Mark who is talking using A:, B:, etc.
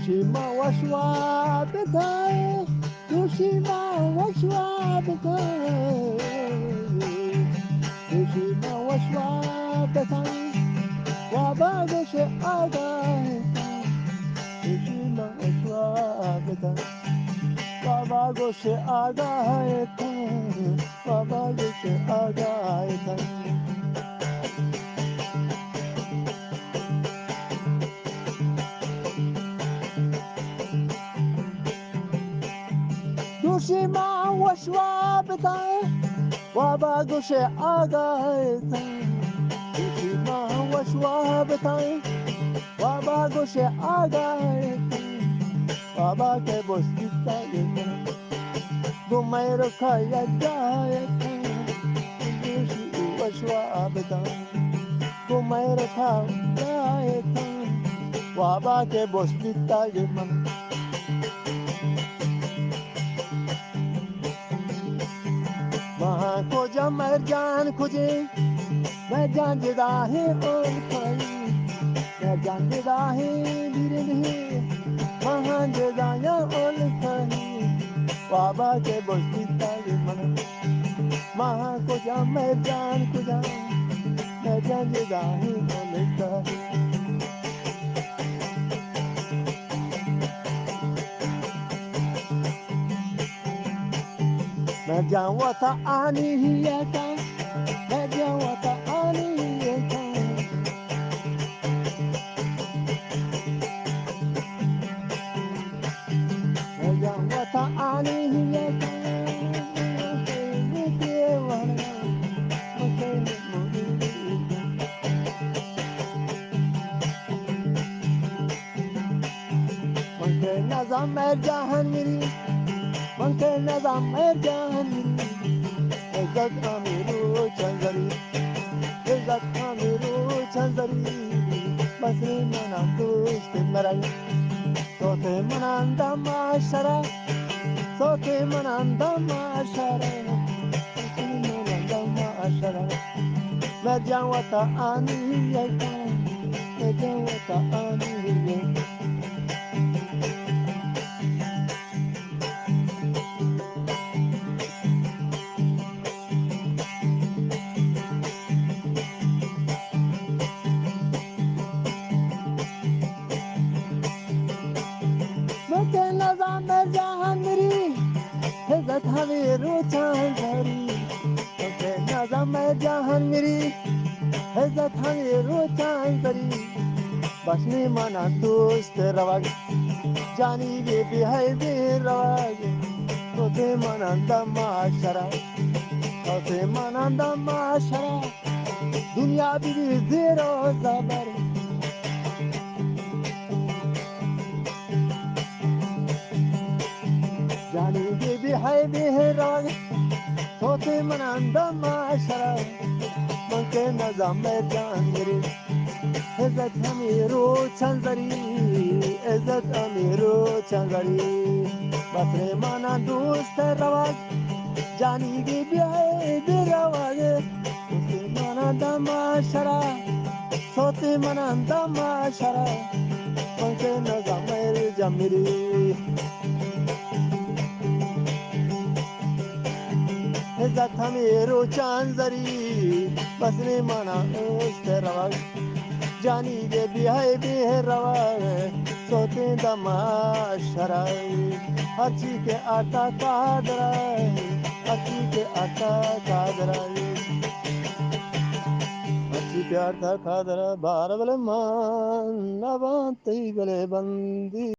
A: دوشیما وشوا بتای دوشیما وشوا بتای دوشیما وشوا بتای و باگوش آگاه دوشیما وشوا بتای و باگوش آگاه و باگوش آگاه دوشیما وشوا بتای و باگوش آگاه دوشیما وشوا بتای و باگوش آگاه و باگ بسیتا گمیر کای جای دوشی وشوا بتای گمیر کای جای و باگ بسیتا وहाँ खोजा मरजान खोजे मैं जान जदाहे और खाई मैं जान जदाहे धीरे धीरे वहाँ जदाया और खाई बाबा के बस्ती तारे मन वहाँ खोजा मरजान खोजा मैं जान जदाहे और खाई मैं जाऊँ था आनी ही था मैं जाऊँ था आनी ही था मैं जाऊँ था आनी ही था मंके नज़ाम जहान मेरी मंके नज़ाम जहान मेरी इज्जत अमीरू चंदरी इज्जत अमीरू चंदरी बसरी मना दोस्त मराई सोते मनांदा माशरा सोते मनांदा माशरा सोते मनांदा माशरा मैं जाऊँ ता आनी है मैं जाऊँ ता आनी है मंके नज़ाम जहान मेरी इज्जत अमीरू चंदरी मंके नज़ाम जहान मेरी इज्जत अमीरू चंदरी बसनी मना दोस्त रवाग जानी बेबी है रवाग तोते मनंदा माशरा तोते मनंदा माशरा दुनिया बीबी जेरो जबर जानी बेबी है रवाग तोते मनंदा माशरा मंके नज़ाम जान मेरी इज्जत अमीरू चंदरी इज्जत अमीरू चंदरी बसरे मना दोस्त रवाग जानी बीबी है रवाग तोते मनंदा माशरा तोते मनंदा माशरा मंके नज़ाम जमीरी इज्जत अमीरू चंदरी बसरे मना दोस्त रवाग जानी बेबी है रवाग सोते दमाशराय अच्छी के आटा कादराय अच्छी के आटा कादराय अच्छी के आटा कादरा बार बले मान नवांती बले बंदी